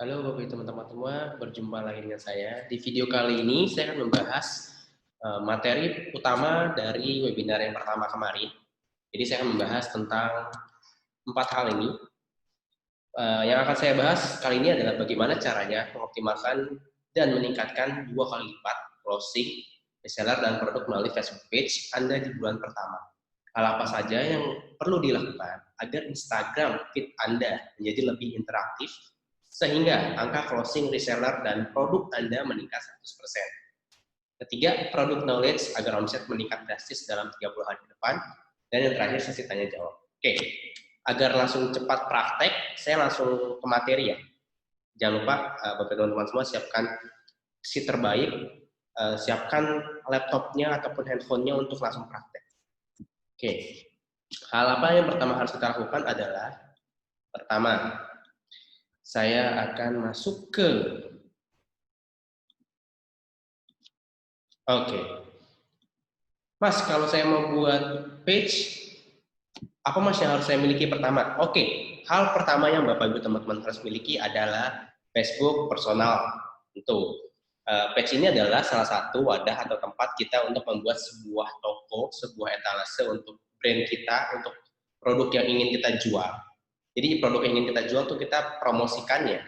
Halo Bapak Ibu teman-teman semua, berjumpa lagi dengan saya. Di video kali ini saya akan membahas materi utama dari webinar yang pertama kemarin. Jadi saya akan membahas tentang 4 hal ini. Yang akan saya bahas kali ini adalah bagaimana caranya mengoptimalkan dan meningkatkan 2 kali lipat closing, reseller, dan produk melalui Facebook page Anda di bulan pertama. Hal apa saja yang perlu dilakukan agar Instagram feed Anda menjadi lebih interaktif sehingga angka closing reseller dan produk Anda meningkat 100%. Ketiga, produk knowledge agar omset meningkat drastis dalam 30 hari ke depan. Dan yang terakhir, sesi tanya jawab. Oke, agar langsung cepat praktek, saya langsung ke materi ya. Jangan lupa, Bapak teman-teman semua, siapkan si terbaik, siapkan laptopnya ataupun handphonenya untuk langsung praktek. Oke, hal apa yang pertama harus kita lakukan adalah, pertama, saya akan masuk ke Mas, kalau saya mau buat page, apa Mas yang harus saya miliki pertama? Hal pertama yang Bapak Ibu teman-teman harus miliki adalah Facebook personal. Tentu, page ini adalah salah satu wadah atau tempat kita untuk membuat sebuah toko, sebuah etalase untuk brand kita, untuk produk yang ingin kita jual. Jadi produk yang ingin kita jual tuh kita promosikannya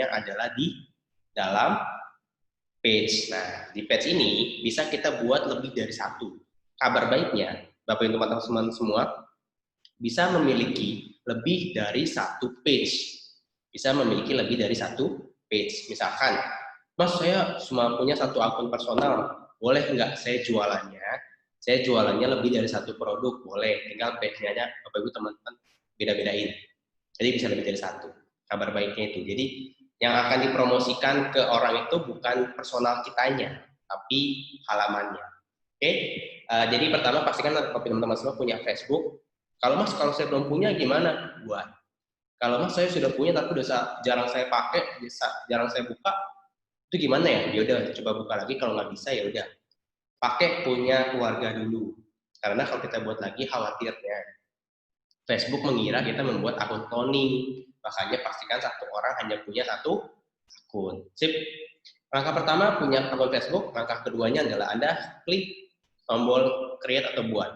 adalah di dalam page. Nah, di page ini bisa kita buat lebih dari satu. Kabar baiknya, Bapak Ibu teman-teman semua bisa memiliki lebih dari satu page. Bisa memiliki lebih dari satu page. Misalkan, Mas, saya cuma punya satu akun personal, boleh nggak saya jualannya? Saya jualannya lebih dari satu produk, boleh. Tinggal page-nya Bapak Ibu teman-teman beda-bedain. Jadi bisa lebih dari satu. Kabar baiknya itu. Jadi yang akan dipromosikan ke orang itu bukan personal kitanya, tapi halamannya. Jadi pertama pastikan teman-teman semua punya Facebook. Kalau saya belum punya gimana? Buat. Kalau Mas saya sudah punya tapi udah jarang saya pakai, jarang saya buka, itu gimana ya? Ya udah coba buka lagi, kalau nggak bisa ya udah. Pakai punya keluarga dulu. Karena kalau kita buat lagi khawatirnya Facebook mengira kita membuat akun cloning. Makanya pastikan satu orang hanya punya satu akun. Sip. Langkah pertama punya akun Facebook, langkah keduanya adalah Anda klik tombol create atau buat.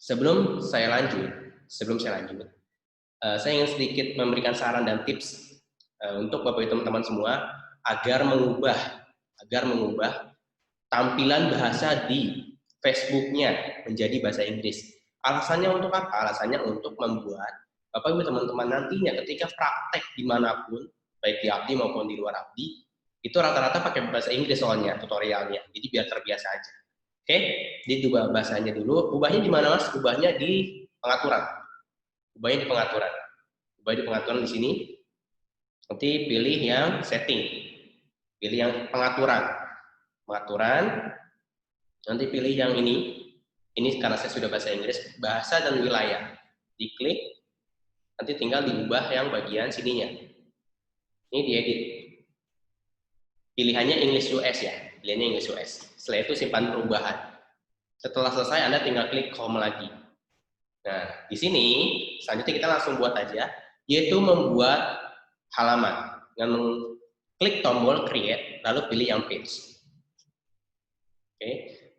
Sebelum saya lanjut, saya ingin sedikit memberikan saran dan tips untuk Bapak Ibu teman-teman semua agar mengubah tampilan bahasa di Facebook-nya menjadi bahasa Inggris. Alasannya untuk apa? Alasannya untuk membuat Bapak Ibu teman-teman nantinya ketika praktek dimanapun, baik di Abdi maupun di luar Abdi, itu rata-rata pakai bahasa Inggris soalnya tutorialnya, jadi biar terbiasa aja. Jadi ubah bahasanya dulu. Ubahnya di mana Mas? Ubahnya di pengaturan. Ubahnya di pengaturan di sini. Nanti pilih yang setting. Pilih yang pengaturan. Nanti pilih yang ini. Ini karena saya sudah bahasa Inggris, bahasa dan wilayah. Diklik, nanti tinggal diubah yang bagian sininya. Ini diedit. Pilihannya English US ya, pilihannya English US. Setelah itu simpan perubahan. Setelah selesai Anda tinggal klik home lagi. Nah, di sini selanjutnya kita langsung buat aja, yaitu membuat halaman. Dengan klik tombol create, lalu pilih yang page.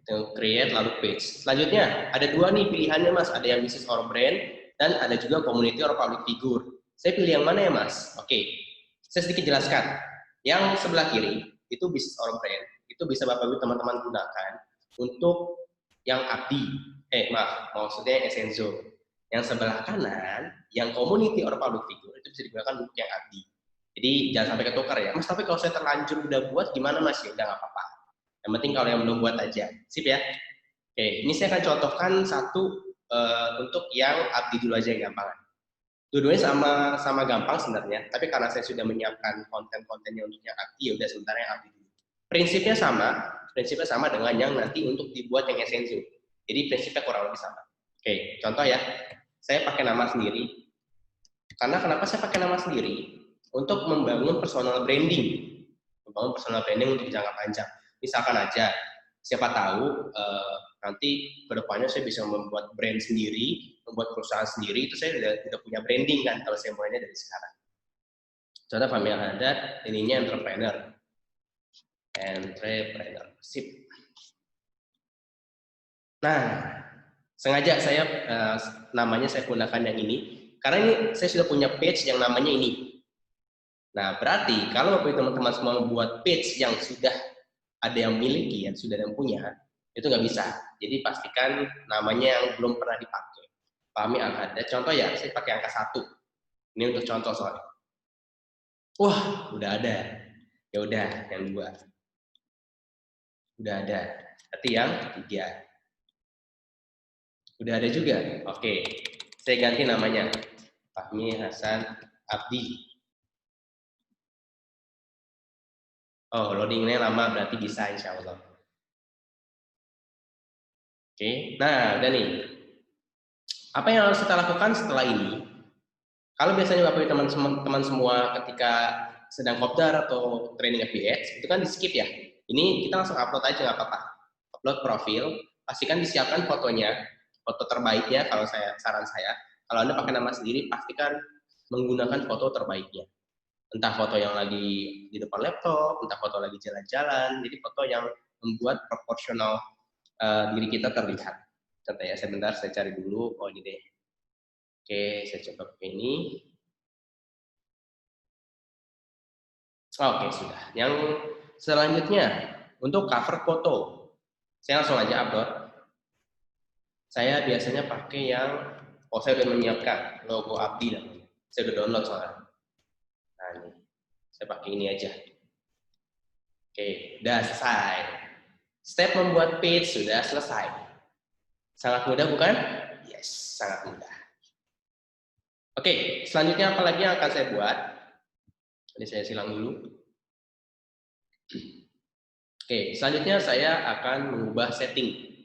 Create lalu page. Selanjutnya ada dua nih pilihannya Mas, ada yang business or brand dan ada juga community or public figure. Saya pilih yang mana ya Mas? Saya sedikit jelaskan. Yang sebelah kiri itu business or brand, itu bisa Bapak Ibu teman-teman gunakan untuk yang Abdi. Maksudnya Essenzo. Yang sebelah kanan, yang community or public figure itu bisa digunakan untuk yang Abdi. Jadi jangan sampai ketukar ya. Mas, tapi kalau saya terlanjur udah buat gimana Mas? Ya udah nggak apa-apa. Yang penting kalau yang belum buat aja. Sip ya. Ini saya akan contohkan satu untuk yang Abdi dulu aja yang gampang. Dua-duanya sama gampang sebenarnya, tapi karena saya sudah menyiapkan konten-kontennya untuk yang Abdi, ya udah sebentar yang Abdi dulu. Prinsipnya sama dengan yang nanti untuk dibuat yang Essenzo. Jadi prinsipnya kurang lebih sama. Contoh ya, saya pakai nama sendiri. Karena kenapa saya pakai nama sendiri? Untuk membangun personal branding untuk jangka panjang. Misalkan aja, siapa tahu Nanti kedepannya saya bisa membuat brand sendiri, membuat perusahaan sendiri, itu saya udah punya branding kan kalau saya mulainya dari sekarang. Contoh Fahmi Al-Haddad, ininya entrepreneur. Sip. Nah, sengaja saya namanya saya gunakan yang ini, karena ini saya sudah punya page yang namanya ini. Nah, berarti kalau teman-teman semua membuat page yang sudah ada yang miliki, yang sudah ada yang punya, itu nggak bisa. Jadi pastikan namanya yang belum pernah dipakai. Fahmi Al-Haddad, contoh ya, saya pakai angka 1. Ini untuk contoh soalnya. Wah, udah ada. Ya udah, yang 2. Udah ada. Berarti yang 3. Udah ada juga. Oke, saya ganti namanya. Fahmi Hasan Abdi. Oh, loadingnya lama, berarti bisa insya Allah. Oke, nah udah nih. Apa yang harus kita lakukan setelah ini? Kalau biasanya Bapak teman-teman semua ketika sedang kopdar atau training FBX, itu kan di skip ya. Ini kita langsung upload aja nggak apa-apa. Upload profil, pastikan disiapkan fotonya, foto terbaiknya kalau saran saya. Kalau Anda pakai nama sendiri, pastikan menggunakan foto terbaiknya. Entah foto yang lagi di depan laptop, entah foto lagi jalan-jalan, jadi foto yang membuat proporsional diri kita terlihat. Contoh ya, sebentar saya cari dulu. Oh ini deh. Oke, saya coba pakai ini. Oke, sudah. Yang selanjutnya, untuk cover foto. Saya langsung aja upload. Saya biasanya pakai yang, saya udah menyiapkan logo Abdi namanya. Saya udah download soalnya. Nah ini, saya pakai ini aja. Oke, udah selesai. Step membuat page sudah selesai. Sangat mudah bukan? Yes, sangat mudah. Oke, selanjutnya apa lagi yang akan saya buat? Ini saya silang dulu. Oke, selanjutnya saya akan mengubah setting.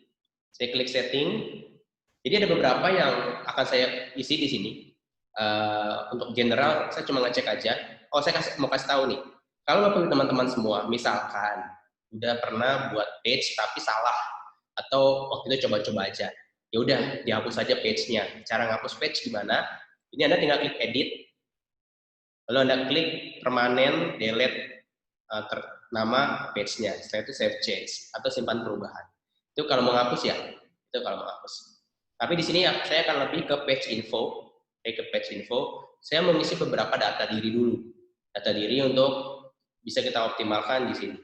Saya klik setting. Jadi ada beberapa yang akan saya isi di sini. Untuk general, saya cuma ngecek aja. Oh, saya mau kasih tahu nih. Kalau Bapak teman-teman semua, misalkan udah pernah buat page tapi salah, atau waktu itu coba-coba aja, ya udah dihapus aja page-nya. Cara ngapus page gimana? Ini Anda tinggal klik edit, lalu Anda klik permanen delete nama page-nya. Setelah itu save change atau simpan perubahan. Itu kalau mau ngapus ya, itu kalau mau ngapus. Tapi di sini saya akan lebih ke page info. Saya mengisi beberapa data diri dulu. Data diri untuk bisa kita optimalkan di sini.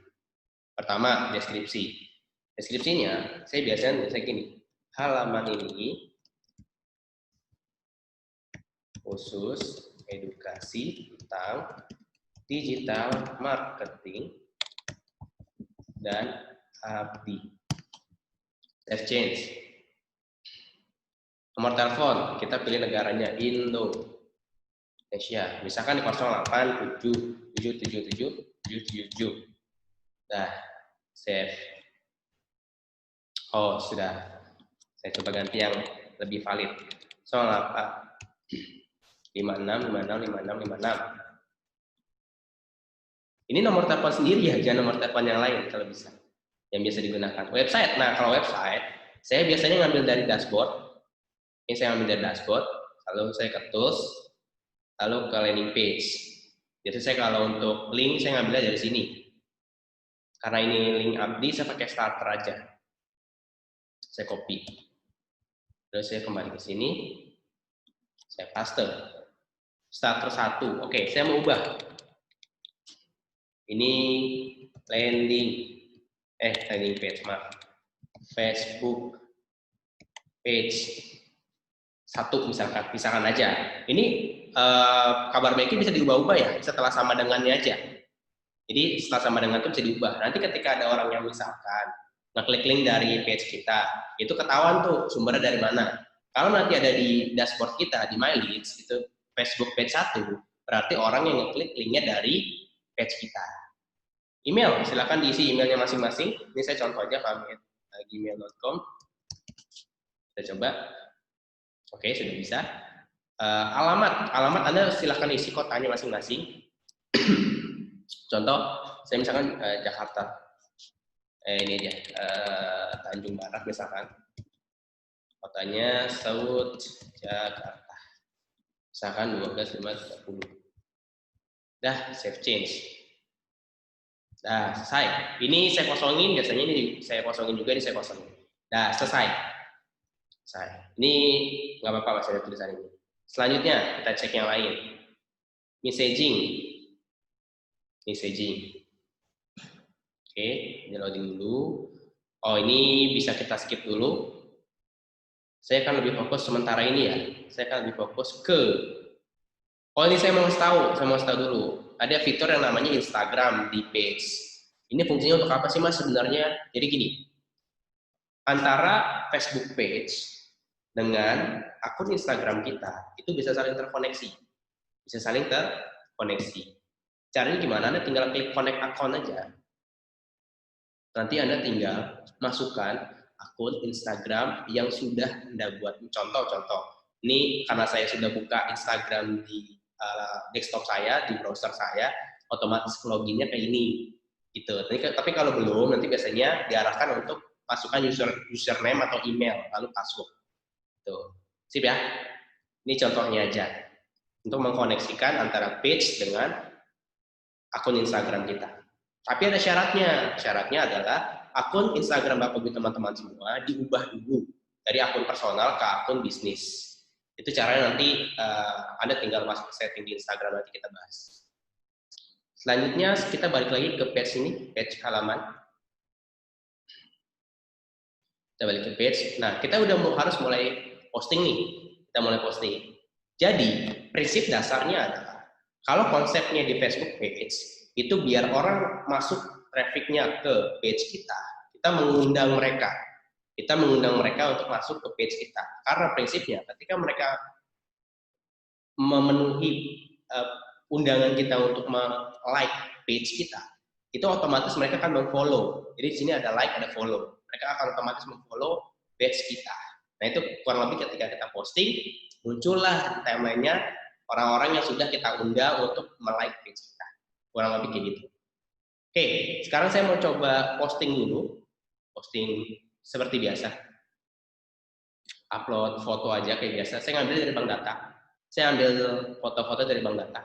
Pertama, deskripsi. Deskripsinya, saya biasanya gini. Halaman ini khusus edukasi tentang digital marketing dan Abdi. Save change. Nomor telepon, kita pilih negaranya Indonesia. Misalkan di 0877777777. Nah, save. Oh, sudah. Saya coba ganti yang lebih valid. 08 56565656. Ini nomor telepon sendiri ya, jangan nomor telepon yang lain kalau bisa. Yang biasa digunakan. Website. Nah, kalau website, saya biasanya ngambil dari dashboard. Ini saya ambil dari dashboard, lalu saya ke tools, lalu ke landing page. Biasanya saya kalau untuk link, saya ngambilnya dari sini. Karena ini link Abdi, saya pakai starter aja. Saya copy. Lalu saya kembali ke sini, saya paste. Starter 1. Oke, saya mau ubah. Ini landing page, maaf. Facebook page 1 misalkan aja. Ini kabar baiknya bisa diubah-ubah ya, setelah sama dengannya aja. Jadi setelah sama dengan itu bisa diubah. Nanti ketika ada orang yang misalkan ngeklik link dari page kita, itu ketahuan tuh sumbernya dari mana. Kalau nanti ada di dashboard kita, di My Leads, itu Facebook page 1, berarti orang yang ngeklik linknya dari page kita. Email, silakan diisi emailnya masing-masing. Ini saya contoh aja, gmail.com. Kita coba. Oke, sudah bisa. Alamat Anda silahkan isi kotanya masing-masing. Contoh, saya misalkan Jakarta. Ini aja, Tanjung Barat misalkan. Kotanya South Jakarta. Misalkan 12.530. Dah, save change. Dah, selesai. Ini saya kosongin, biasanya ini saya kosongin juga, ini saya kosongin. Dah, selesai. Selesai. Ini nggak apa-apa, masih ada tulisan ini. Selanjutnya, kita cek yang lain. Messaging. Messaging. Oke, ini loading dulu. Oh, ini bisa kita skip dulu. Saya akan lebih fokus sementara ini ya. Saya akan lebih fokus ke... Oh, ini saya mau kasih tahu dulu. Ada fitur yang namanya Instagram di page. Ini fungsinya untuk apa sih Mas sebenarnya? Jadi gini, antara Facebook page dengan akun Instagram kita, itu bisa saling terkoneksi. Bisa saling terkoneksi. Caranya gimana? Anda tinggal klik connect account aja. Nanti Anda tinggal masukkan akun Instagram yang sudah Anda buat. Contoh, ini karena saya sudah buka Instagram di desktop saya, di browser saya, otomatis loginnya kayak ini. Gitu. Tapi kalau belum, nanti biasanya diarahkan untuk masukkan username atau email, lalu password. Tuh. Sip ya? Ini contohnya aja. Untuk mengkoneksikan antara page dengan akun Instagram kita. Tapi ada syaratnya. Syaratnya adalah akun Instagram Bapak Ibu teman-teman semua diubah dulu dari akun personal ke akun bisnis. Itu caranya nanti Anda tinggal masuk setting di Instagram, nanti kita bahas. Selanjutnya kita balik lagi ke page ini, page halaman. Kita balik ke page. Nah, kita udah harus mulai posting nih. Kita mulai posting. Jadi, prinsip dasarnya adalah kalau konsepnya di Facebook page itu biar orang masuk trafficnya ke page kita mengundang mereka. Kita mengundang mereka untuk masuk ke page kita. Karena prinsipnya ketika mereka memenuhi undangan kita untuk like page kita, itu otomatis mereka akan meng-follow. Jadi di sini ada like, ada follow. Mereka akan otomatis meng-follow page kita. Nah, itu kurang lebih ketika kita posting, muncullah di timeline-nya orang-orang yang sudah kita undang untuk like page kita. Kurang lebih kayak gitu. Oke, sekarang saya mau coba posting dulu. Posting seperti biasa. Upload foto aja kayak biasa. Saya ngambil dari bank data. Saya ambil foto-foto dari bank data.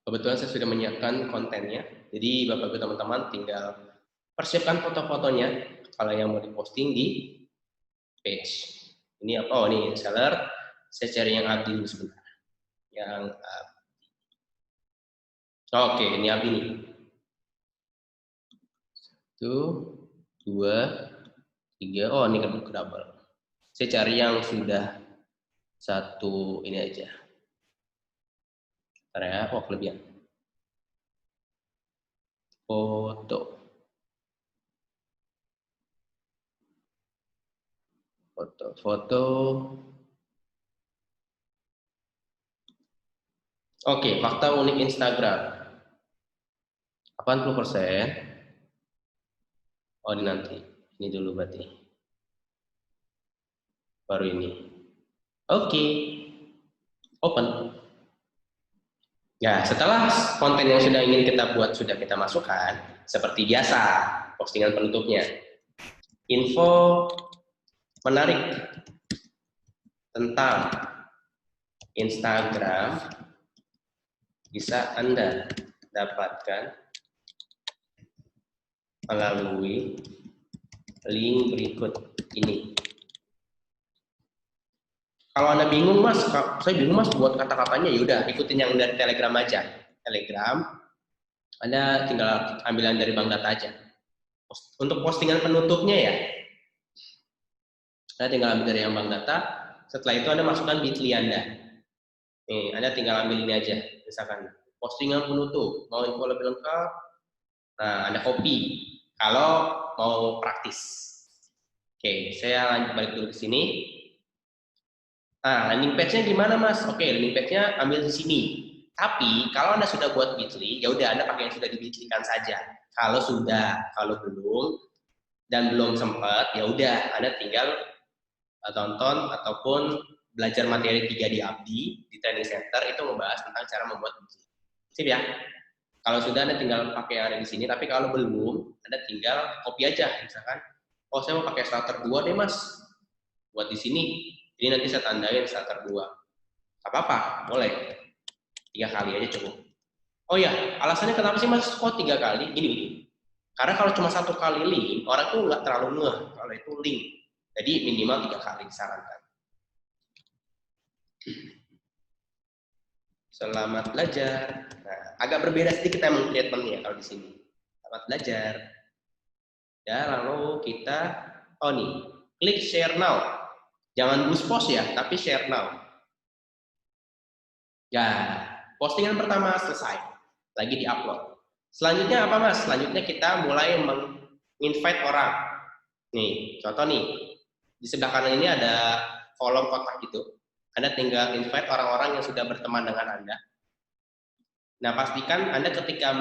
Kebetulan saya sudah menyiapkan kontennya. Jadi Bapak Ibu teman-teman tinggal persiapkan foto-fotonya kalau yang mau diposting di page. Ini apa? Oh, ini seller. Saya cari yang Abdi dulu sebentar. Yang Oke, ini Abdi nih. 1, 2, 3. Oh, ini kan double. Saya cari yang sudah satu ini aja. Area kelebihan. Foto. Oke, fakta unik Instagram. 80%. Oh, ini nanti. Ini dulu berarti. Baru ini. Oke. Open. Ya, setelah konten yang sudah ingin kita buat sudah kita masukkan, seperti biasa, postingan penutupnya. Info menarik tentang Instagram bisa Anda dapatkan melalui link berikut ini. Kalau Anda bingung, Mas, saya bingung, Mas, buat kata-katanya, yaudah ikutin yang dari Telegram aja. Telegram, Anda tinggal ambilan dari bank data aja. Untuk postingan penutupnya ya, Anda tinggal ambil dari yang bank data. Setelah itu Anda masukkan Bitly Anda. Nih, Anda tinggal ambil ini aja. Misalkan postingan penutup, mau info lebih lengkap, nah Anda copy. Kalau mau praktis. Oke, saya lanjut balik dulu ke sini. Nah, landing page-nya gimana, Mas? Oke, landing page-nya ambil di sini. Tapi kalau Anda sudah buat Bitly, ya udah Anda pakai yang sudah di-Bitly-kan saja. Kalau sudah, kalau belum dan belum sempat, ya udah Anda tinggal tonton ataupun belajar materi 3 di Abdi di Training Center, itu membahas tentang cara membuat Bitly. Sip ya. Kalau sudah, Anda tinggal pakai yang ada di sini, tapi kalau belum, Anda tinggal copy aja. Misalkan, oh saya mau pakai starter 2 deh mas, buat di sini. Jadi nanti saya tandain starter 2. Apa-apa, boleh. 3 kali aja cukup. Oh ya, alasannya kenapa sih mas kok 3 kali? Gini. Karena kalau cuma 1 kali link, orang tuh nggak terlalu ngeh kalau itu link. Jadi minimal 3 kali disarankan. Selamat belajar. Nah, agak berbeda sedikit emang treatmentnya kalau di sini. Selamat belajar. Ya, lalu kita, oh nih, klik share now. Jangan boost post ya, tapi share now. Ya, postingan pertama selesai. Lagi di-upload. Selanjutnya apa mas? Selanjutnya kita mulai meng-invite orang. Nih, contoh nih. Di sebelah kanan ini ada kolom kotak gitu. Anda tinggal invite orang-orang yang sudah berteman dengan Anda. Nah, pastikan Anda ketika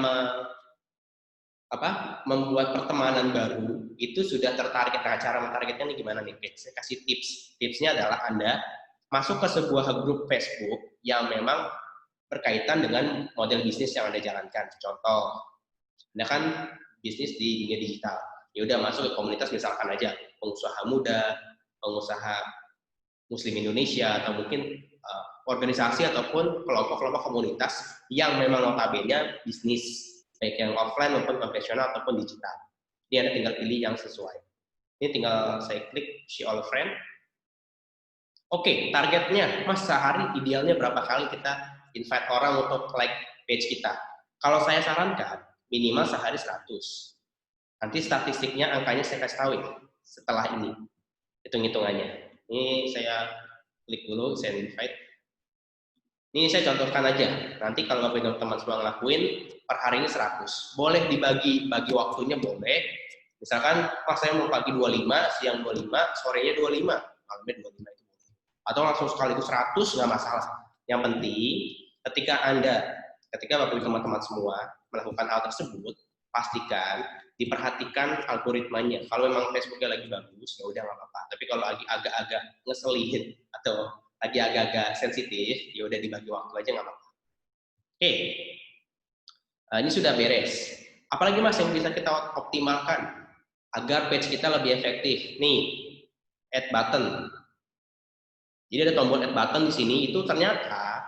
membuat pertemanan baru, itu sudah tertarik. Nah, cara mentargetnya ini gimana nih? Saya kasih tips. Tipsnya adalah Anda masuk ke sebuah grup Facebook yang memang berkaitan dengan model bisnis yang Anda jalankan. Contoh, Anda kan bisnis di dunia digital. Ya udah masuk ke komunitas misalkan aja pengusaha muda, pengusaha Muslim Indonesia, atau mungkin organisasi ataupun kelompok-kelompok komunitas yang memang notabene bisnis, baik yang offline maupun konvensional ataupun digital. Ini Anda tinggal pilih yang sesuai. Ini tinggal saya klik show all friend. Oke, targetnya, mas sehari idealnya berapa kali kita invite orang untuk like page kita? Kalau saya sarankan, minimal sehari 100. Nanti statistiknya, angkanya saya kasih tahu ya, setelah ini. Hitung-hitungannya. Ini saya klik dulu, saya invite. Ini saya contohkan aja. Nanti kalau teman-teman semua ngelakuin, per hari ini 100. Boleh bagi waktunya, boleh. Misalkan, pas saya mau pagi 25, siang 25, sorenya 25. Malamnya 25 itu boleh. Atau langsung sekali itu 100, nggak masalah. Yang penting, ketika Bapak teman-teman semua melakukan hal tersebut, pastikan diperhatikan algoritmanya. Kalau memang Facebooknya lagi bagus, ya udah nggak apa-apa. Tapi kalau lagi agak-agak ngeselin atau lagi agak-agak sensitif, ya udah dibagi waktu aja nggak apa-apa. Oke, ini sudah beres. Apalagi mas yang bisa kita optimalkan agar page kita lebih efektif? Nih, add button. Jadi ada tombol add button di sini, itu ternyata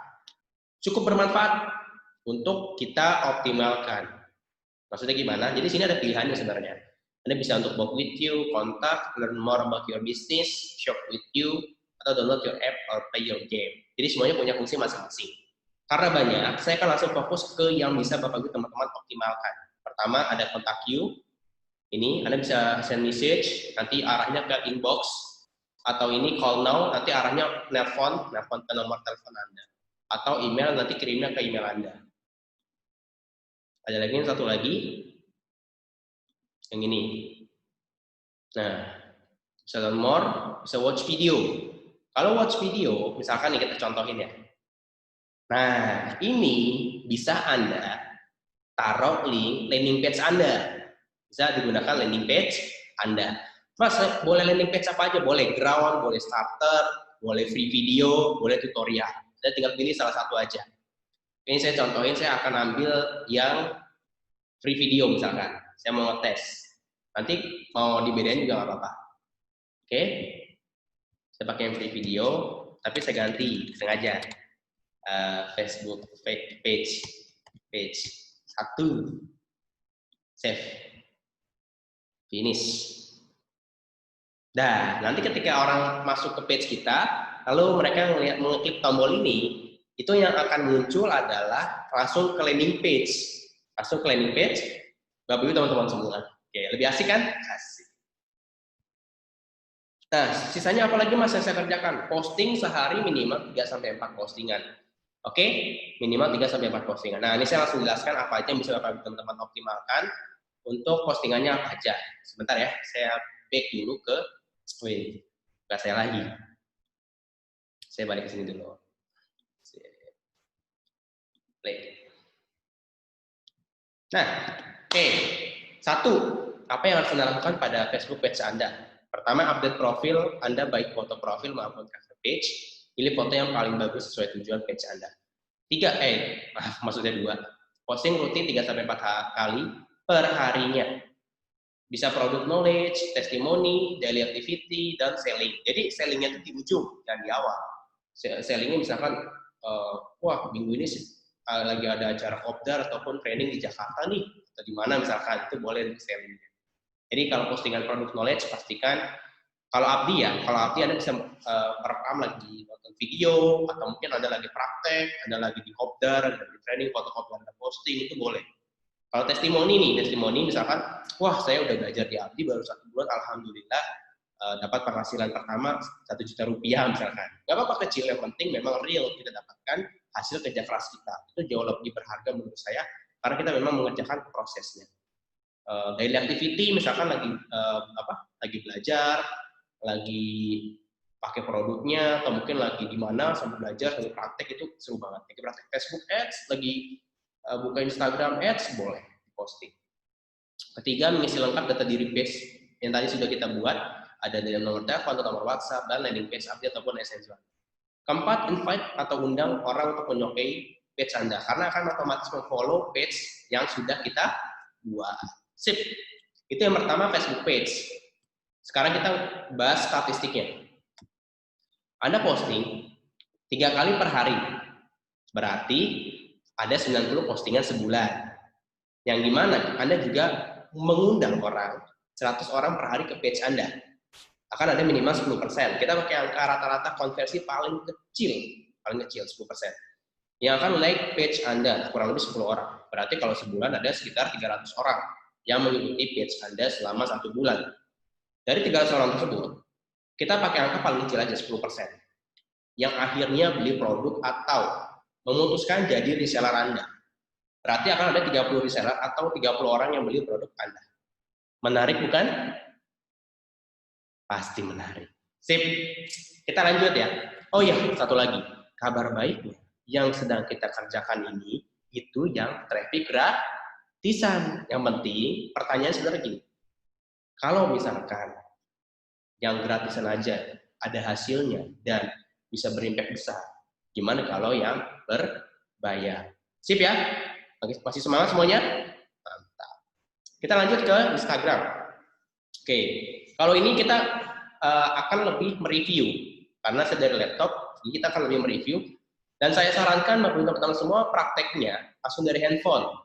cukup bermanfaat untuk kita optimalkan. Maksudnya gimana? Jadi sini ada pilihannya sebenarnya. Anda bisa untuk book with you, contact, learn more about your business, shop with you, atau download your app or play your game. Jadi semuanya punya fungsi masing-masing. Karena banyak, saya akan langsung fokus ke yang bisa Bapak Ibu teman-teman optimalkan. Pertama ada contact you. Ini Anda bisa send message, nanti arahnya ke inbox, atau ini call now, nanti arahnya nelpon ke nomor telepon Anda. Atau email, nanti kirimnya ke email Anda. Ada lagi yang satu lagi, yang ini. Nah, bisa learn more, bisa watch video. Kalau watch video, misalkan nih kita contohin ya. Nah, ini bisa Anda taruh link landing page Anda. Bisa digunakan landing page Anda. Mas, boleh landing page apa aja? Boleh ground, boleh starter, boleh free video, boleh tutorial. Saya tinggal pilih salah satu aja. Ini saya contohin, saya akan ambil yang free video misalkan. Saya mau ngetes. Nanti mau dibedain juga nggak apa-apa. Oke. Saya pakai yang free video, tapi saya ganti sengaja. Facebook page 1. Save. Finish. Nah, nanti ketika orang masuk ke page kita, lalu mereka mengeklik tombol ini, itu yang akan muncul adalah langsung ke landing page. Langsung ke landing page, Bapak Ibu teman-teman semua. Oke, lebih asik kan? Asik. Nah, sisanya apa lagi mas yang saya kerjakan? Posting sehari minimal 3-4 postingan. Oke, minimal 3-4 postingan. Nah, ini saya langsung jelaskan apa aja yang bisa Bapak Ibu teman-teman optimalkan untuk postingannya apa aja. Sebentar ya, saya back dulu ke bukan saya lagi. Saya balik ke sini dulu. Play. Nah, oke. 1, apa yang harus Anda lakukan pada Facebook page Anda? Pertama, update profil Anda, baik foto profil maupun cover page. Pilih foto yang paling bagus sesuai tujuan page Anda. 3, maksudnya 2. Posting rutin 3-4 kali per harinya. Bisa product knowledge, testimoni, daily activity, dan selling. Jadi sellingnya itu di ujung dan di awal. Sellingnya misalkan, wah minggu ini lagi ada acara kopdar ataupun training di Jakarta nih, atau di mana misalkan, itu boleh sellingnya. Jadi kalau postingan product knowledge, pastikan, kalau Abdi Anda bisa merekam lagi nonton video, atau mungkin Anda lagi praktek, Anda lagi di kopdar, Anda di training, foto-foto Anda posting, itu boleh. Kalau testimoni misalkan, wah saya udah belajar di Abdi baru 1 bulan, alhamdulillah dapat penghasilan pertama 1 juta rupiah misalkan. Gak apa-apa kecil, yang penting memang real kita dapatkan hasil kerja keras kita. Itu jauh lebih berharga menurut saya, karena kita memang mengerjakan prosesnya. Daily activity misalkan lagi belajar, lagi pakai produknya, atau mungkin lagi di mana sambil belajar, sambil praktek, itu seru banget. Lagi praktek Facebook Ads, lagi buka Instagram Ads, boleh posting. Ketiga, mengisi lengkap data diri page yang tadi sudah kita buat, ada dari nomor telepon atau nomor WhatsApp, dan landing page update ataupun essential. Keempat, invite atau undang orang untuk menyukai page Anda, karena akan otomatis memfollow page yang sudah kita buat. Sip. Itu yang pertama, Facebook page. Sekarang kita bahas statistiknya. Anda posting 3 kali per hari, berarti ada 90 postingan sebulan. Yang dimana Anda juga mengundang orang, 100 orang per hari ke page Anda. Akan ada minimal 10%. Kita pakai angka rata-rata konversi paling kecil 10%. Yang akan like page Anda, kurang lebih 10 orang. Berarti kalau sebulan ada sekitar 300 orang yang mengikuti page Anda selama 1 bulan. Dari 300 orang tersebut, kita pakai angka paling kecil aja 10%. Yang akhirnya beli produk atau memutuskan jadi reseller Anda. Berarti akan ada 30 reseller atau 30 orang yang beli produk Anda. Menarik bukan? Pasti menarik. Sip. Kita lanjut ya. Oh iya, satu lagi. Kabar baiknya, yang sedang kita kerjakan ini, itu yang traffic gratisan. Yang penting, pertanyaan sebenarnya gini. Kalau misalkan yang gratisan aja ada hasilnya dan bisa berimpact besar, gimana kalau yang berbayar? Sip ya? Masih semangat semuanya? Mantap. Kita lanjut ke Instagram. Oke, kalau ini kita akan lebih mereview, karena saya dari laptop, jadi kita akan lebih mereview. Dan saya sarankan bagi teman-teman semua prakteknya langsung dari handphone.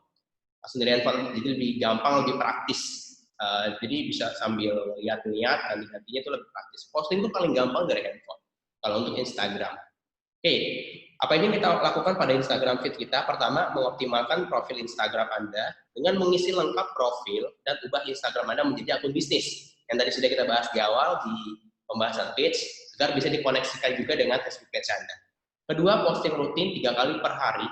Jadi lebih gampang, lebih praktis. Jadi bisa sambil lihat-lihat, ganti-gantinya itu lebih praktis. Posting itu paling gampang dari handphone, kalau untuk Instagram. Oke, apa yang kita lakukan pada Instagram feed kita? Pertama, mengoptimalkan profil Instagram Anda dengan mengisi lengkap profil dan ubah Instagram Anda menjadi akun bisnis. Yang tadi sudah kita bahas di awal di pembahasan page, agar bisa dikoneksikan juga dengan Facebook page Anda. Kedua, posting rutin 3 kali per hari,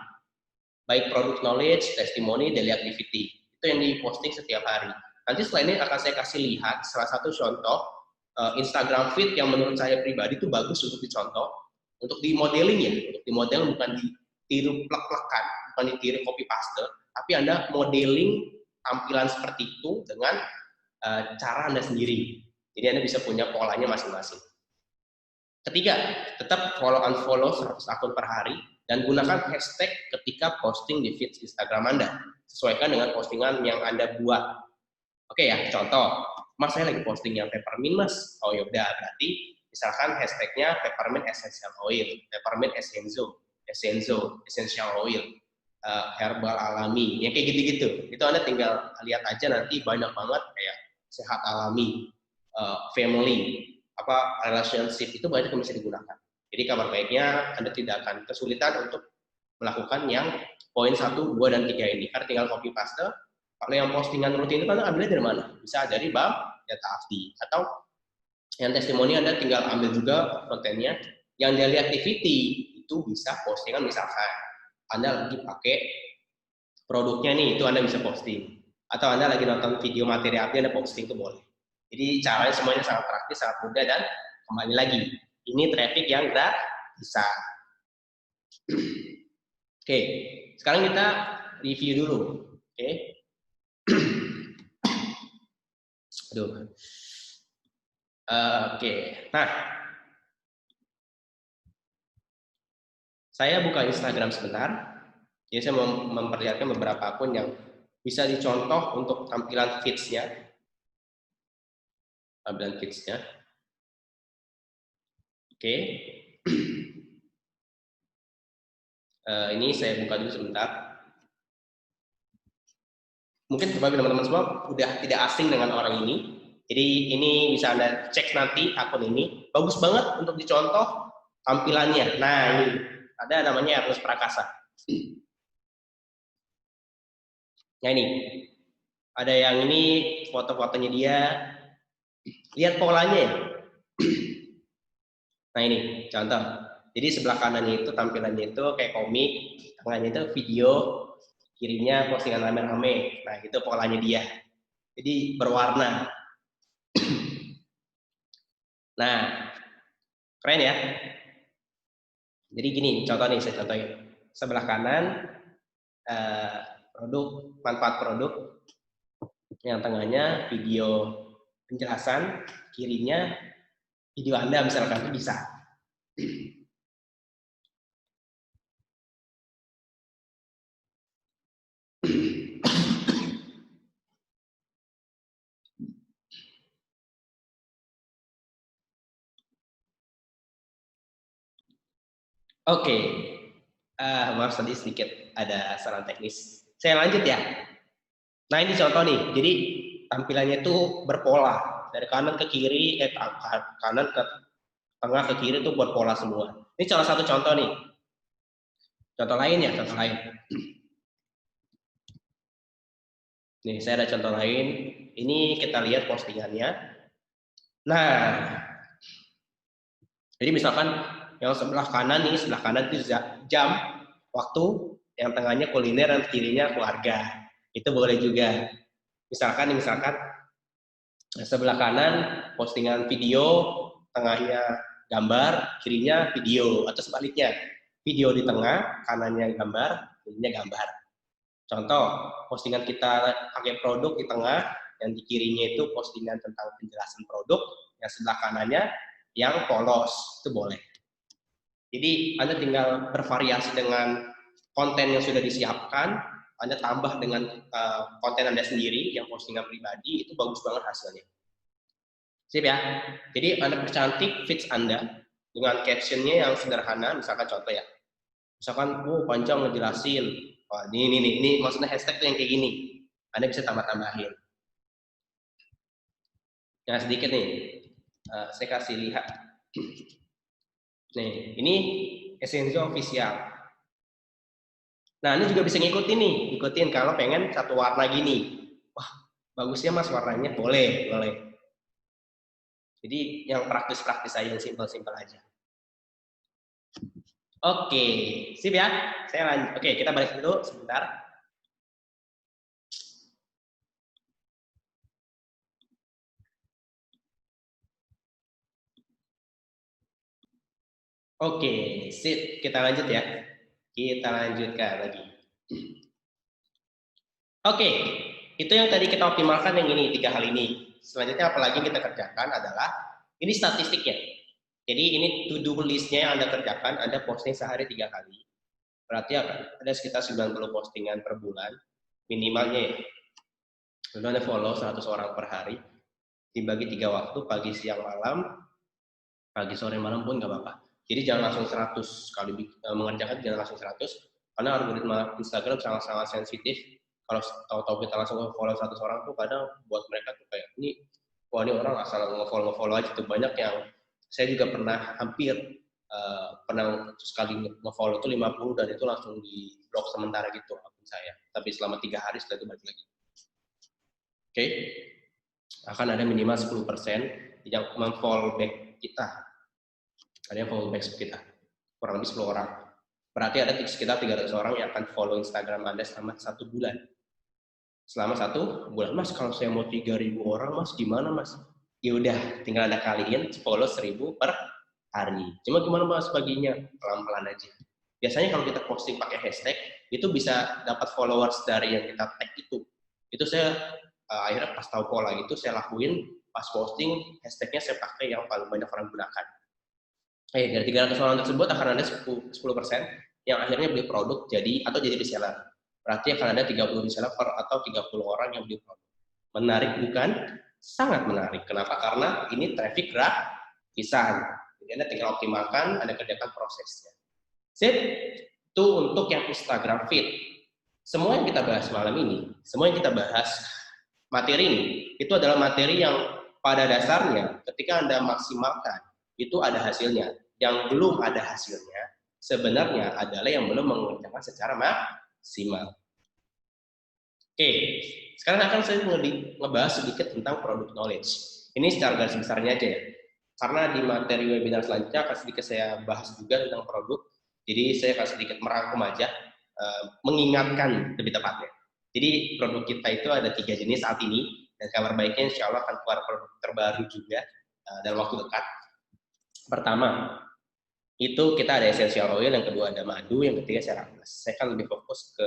baik product knowledge, testimoni, daily activity. Itu yang diposting setiap hari. Nanti setelah ini akan saya kasih lihat salah satu contoh Instagram feed yang menurut saya pribadi itu bagus untuk dicontoh, untuk di modeling ya, untuk di model bukan ditiru plek-plekan, bukan ditiru copy paste, tapi Anda modeling tampilan seperti itu dengan cara Anda sendiri. Jadi Anda bisa punya polanya masing-masing. Ketiga, tetap follow-unfollow 100 akun per hari dan gunakan hashtag ketika posting di feed Instagram Anda. Sesuaikan dengan postingan yang Anda buat. Oke ya, contoh, Mas saya lagi posting yang peppermint Mas. Oh yaudah, berarti misalkan hashtagnya peppermint essential oil, peppermint essential oil, herbal alami, yang kayak gitu-gitu. Itu Anda tinggal lihat aja, nanti banyak banget kayak sehat alami, family, relationship, itu banyak yang bisa digunakan. Jadi kabar baiknya Anda tidak akan kesulitan untuk melakukan yang poin 1, 2, dan 3 ini. Karena tinggal copy paste. Kalau yang postingan rutin itu Anda ambilnya dari mana? Bisa dari bank data Abdi, atau yang testimoni Anda tinggal ambil juga kontennya. Yang daily activity itu bisa postingan, misalkan Anda lagi pakai produknya nih, itu Anda bisa posting. Atau Anda lagi nonton video materi Abdi, Anda posting, itu boleh. Jadi caranya semuanya sangat praktis, sangat mudah, dan kembali lagi, ini traffic yang gratisan. Oke, sekarang kita review dulu. Oke. Aduh. Oke. Nah, saya buka Instagram sebentar. Jadi saya mau memperlihatkan beberapa akun yang bisa dicontoh untuk tampilan feeds-nya. Tampilan feeds-nya. Oke. Ini saya buka dulu sebentar. Mungkin teman-teman semua udah tidak asing dengan orang ini. Jadi ini bisa Anda cek nanti akun ini. Bagus banget untuk dicontoh tampilannya. Nah, ini ada namanya Ernest Prakasa. Nah, ini. Ada yang ini foto-fotonya dia. Lihat polanya ya. Nah, ini contoh. Jadi sebelah kanannya itu tampilannya itu kayak komik, tengahnya itu video, kirinya postingan rame-rame. Nah, itu polanya dia. Jadi berwarna. Nah, keren ya. Jadi gini, contoh nih, saya contohin. Sebelah kanan, produk, manfaat produk. Yang tengahnya video penjelasan, kirinya video Anda misalkan, itu bisa. Oke, maaf tadi sedikit ada salah teknis. Saya lanjut ya. Nah ini contoh nih, jadi tampilannya itu berpola dari kanan ke kiri, kanan ke tengah ke kiri itu berpola semua. Ini salah satu contoh nih. Contoh lain ya, contoh lain. Nih saya ada contoh lain. Ini kita lihat postingannya. Nah, jadi misalkan yang sebelah kanan nih, sebelah kanan itu jam, waktu, yang tengahnya kuliner, dan kirinya keluarga. Itu boleh juga. Misalkan sebelah kanan postingan video, tengahnya gambar, kirinya video, atau sebaliknya. Video di tengah, kanannya gambar, kirinya gambar. Contoh, postingan kita pakai produk di tengah, yang di kirinya itu postingan tentang penjelasan produk, yang sebelah kanannya yang polos, itu boleh. Jadi Anda tinggal bervariasi dengan konten yang sudah disiapkan, Anda tambah dengan konten Anda sendiri, yang postingan pribadi, itu bagus banget hasilnya. Sip ya. Jadi Anda percantik feeds Anda dengan captionnya yang sederhana, misalkan contoh ya. Misalkan, panjang ngejelasin, wah ini maksudnya hashtag tuh yang kayak gini. Anda bisa tambah-tambahin. Nah sedikit nih, saya kasih lihat. Nih, ini Essential Official. Nah, ini juga bisa ikutin kalau pengen satu warna gini. Wah, bagusnya mas warnanya, boleh. Jadi yang praktis-praktis aja, yang simpel-simpel aja. Oke, sip ya. Saya lanjut. Oke, kita balik dulu sebentar. Oke, sip. Kita lanjut ya. Kita lanjutkan lagi. Oke, itu yang tadi kita optimalkan yang ini, 3 hal ini. Selanjutnya apalagi yang kita kerjakan adalah, ini statistiknya. Jadi ini to-do list-nya yang Anda kerjakan, Anda posting sehari 3 kali. Berarti ada sekitar 90 postingan per bulan, minimalnya ya. Lalu Anda follow 100 orang per hari, dibagi 3 waktu, pagi, siang, malam, pagi, sore, malam pun nggak apa-apa. Jadi jangan langsung 100 kali mengerjakan, jangan langsung 100, karena algoritma Instagram sangat-sangat sensitif. Kalau tahu-tahu kita langsung follow 100 orang tuh kadang buat mereka tuh kayak ini orang asal nge-follow aja tuh. Banyak yang saya juga pernah pernah sekali nge-follow tuh 50 dan itu langsung di blok sementara gitu akun saya. Tapi selama 3 hari setelah itu balik lagi. Oke. Akan ada minimal 10% yang mem-follow back kita. Ada yang follow back kita. Kurang lebih 10 orang. Berarti ada sekitar 300 orang yang akan follow Instagram Anda selama 1 bulan. Selama 1 bulan, mas kalau saya mau 3.000 orang, mas gimana mas? Ya udah, tinggal Anda kalian follow 1.000 per hari. Cuma gimana mas baginya? Pelan-pelan aja. Biasanya kalau kita posting pakai hashtag, itu bisa dapat followers dari yang kita tag itu. Itu saya akhirnya pas tahu pola itu, saya lakuin pas posting, hashtagnya saya pakai yang paling banyak orang gunakan. Dari 300 orang tersebut akan ada 10%, yang akhirnya beli produk atau jadi reseller. Berarti akan ada 30 reseller atau 30 orang yang beli produk. Menarik bukan? Sangat menarik. Kenapa? Karena ini traffic gratisan. Jadi Anda tinggal optimalkan, Anda kerjakan prosesnya. Sip, itu untuk yang Instagram feed. Semua yang kita bahas malam ini, semua yang kita bahas materi ini, itu adalah materi yang pada dasarnya ketika Anda maksimalkan, itu ada hasilnya. Yang belum ada hasilnya, sebenarnya adalah yang belum mengerjakan secara maksimal. Oke, sekarang akan saya ngebahas sedikit tentang product knowledge. Ini secara garis besarnya aja ya. Karena di materi webinar selanjutnya akan sedikit saya bahas juga tentang produk. Jadi saya akan sedikit merangkum aja, mengingatkan lebih tepatnya. Jadi produk kita itu ada 3 jenis saat ini, dan kabar baiknya insya Allah akan keluar produk terbaru juga dalam waktu dekat. Pertama, itu kita ada essential oil, yang kedua ada madu, yang ketiga Seraplus. Saya akan lebih fokus ke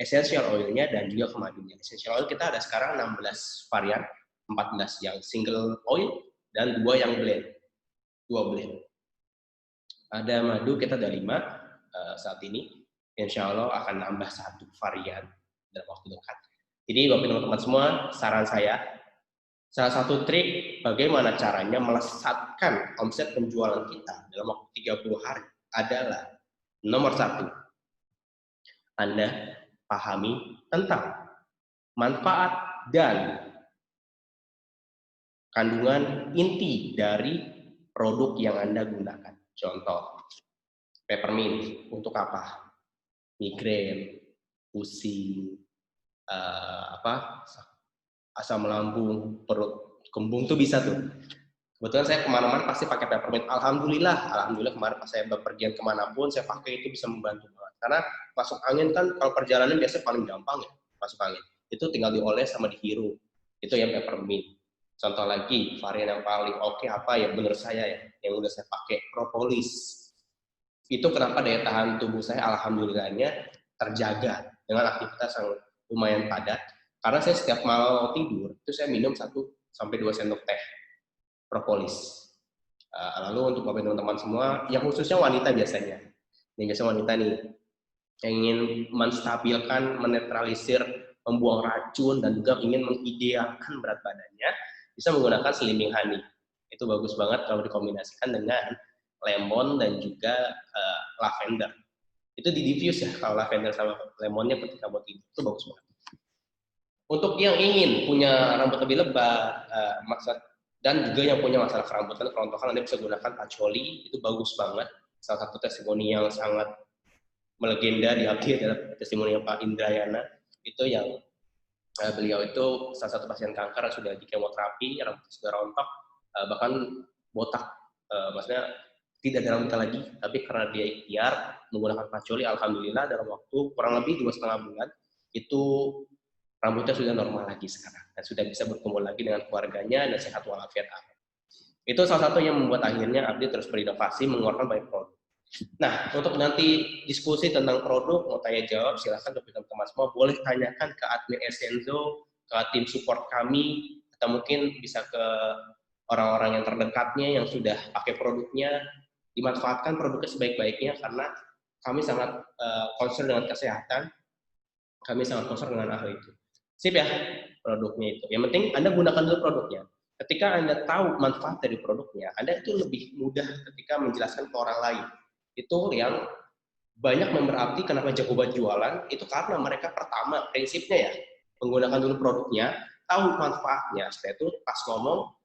essential oilnya dan juga ke madunya. Essential oil kita ada sekarang 16 varian, 14 yang single oil dan 2 yang blend. 2 blend. Ada madu kita ada 5 saat ini. Insya Allah akan nambah 1 varian dalam waktu dekat. Jadi Bapak teman-teman semua, saran saya, salah satu trik bagaimana caranya melesatkan omset penjualan kita dalam waktu 30 hari adalah nomor 1, Anda pahami tentang manfaat dan kandungan inti dari produk yang Anda gunakan. Contoh, peppermint untuk apa? Migrain, pusing, asam lambung, perut kembung tuh bisa tuh. Kebetulan saya kemana-mana pasti pakai peppermint. Alhamdulillah kemarin pas saya bepergian kemanapun saya pakai itu bisa membantu banget. Karena masuk angin kan kalau perjalanan biasanya paling gampang ya masuk angin. Itu tinggal dioles sama dihirup. Itu yang peppermint. Contoh lagi varian yang paling oke apa ya menurut saya ya yang udah saya pakai propolis. Itu kenapa daya tahan tubuh saya alhamdulillahnya terjaga dengan aktivitas yang lumayan padat. Karena saya setiap malam tidur itu saya minum 1 sampai 2 sendok teh propolis. Lalu untuk bapak teman-teman semua, yang khususnya wanita biasanya, yang biasa wanita nih, yang ingin menstabilkan, menetralisir, membuang racun, dan juga ingin mengidealkan berat badannya, bisa menggunakan slimming honey. Itu bagus banget kalau dikombinasikan dengan lemon dan juga lavender. Itu di diffuse ya, kalau lavender sama lemonnya ketika mau tidur, itu bagus banget. Untuk yang ingin punya rambut lebih lebat, dan juga yang punya masalah kerambutan, kerontokan, Anda bisa gunakan patchouli, itu bagus banget. Salah satu testimoni yang sangat melegenda di Abdi adalah testimoni Pak Indrayana, itu yang beliau itu salah satu pasien kanker yang sudah di kemoterapi, rambutnya sudah rontok, bahkan botak, maksudnya tidak ada rambutnya lagi, tapi karena dia ikhtiar menggunakan patchouli, alhamdulillah dalam waktu kurang lebih 2,5 bulan, itu rambutnya sudah normal lagi sekarang dan sudah bisa berkumpul lagi dengan keluarganya dan sehat walafiat. Itu salah satu yang membuat akhirnya Abdi terus berinovasi mengeluarkan banyak produk. Nah, untuk nanti diskusi tentang produk, mau tanya jawab, silahkan teman-teman semua boleh tanyakan ke admin Essenzo, ke tim support kami, atau mungkin bisa ke orang-orang yang terdekatnya yang sudah pakai produknya, dimanfaatkan produknya sebaik-baiknya karena kami sangat concern dengan kesehatan, kami sangat concern dengan hal itu. Sip ya, produknya itu. Yang penting Anda gunakan dulu produknya. Ketika Anda tahu manfaat dari produknya, Anda itu lebih mudah ketika menjelaskan ke orang lain. Itu yang banyak member Abdi kenapa jago banget jualan, itu karena mereka pertama, prinsipnya ya, menggunakan dulu produknya, tahu manfaatnya, setelah itu pas ngomong,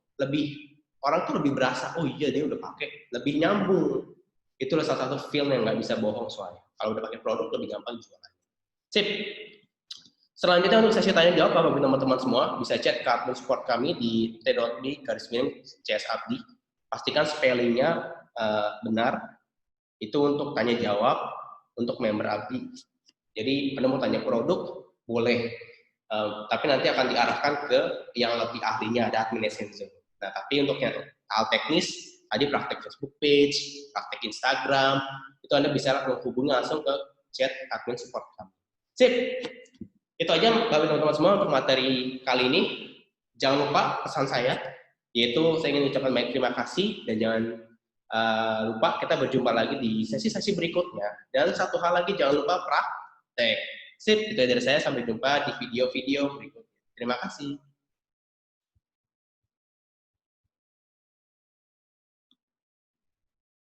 orang tuh lebih berasa, oh iya dia udah pakai, lebih nyambung. Itulah salah satu feel yang nggak bisa bohong soalnya. Kalau udah pakai produk, lebih gampang jualan. Sip. Selanjutnya untuk sesi tanya jawab bagi teman-teman semua bisa chat ke admin support kami di t.b/csabdi. Pastikan spellingnya benar. Itu untuk tanya jawab untuk member Abdi. Jadi Anda mau tanya produk boleh, tapi nanti akan diarahkan ke yang lebih ahlinya, ada admin Essenzo. Nah, tapi untuk yang hal teknis, tadi praktek Facebook page, praktek Instagram, itu Anda bisa menghubungi langsung ke chat admin support kami. Sip. Itu aja bagi teman-teman semua untuk materi kali ini. Jangan lupa pesan saya, yaitu saya ingin ucapkan banyak terima kasih dan jangan lupa, kita berjumpa lagi di sesi-sesi berikutnya. Dan satu hal lagi, jangan lupa praktek. Sip, itu dari saya. Sampai jumpa di video-video berikutnya. Terima kasih.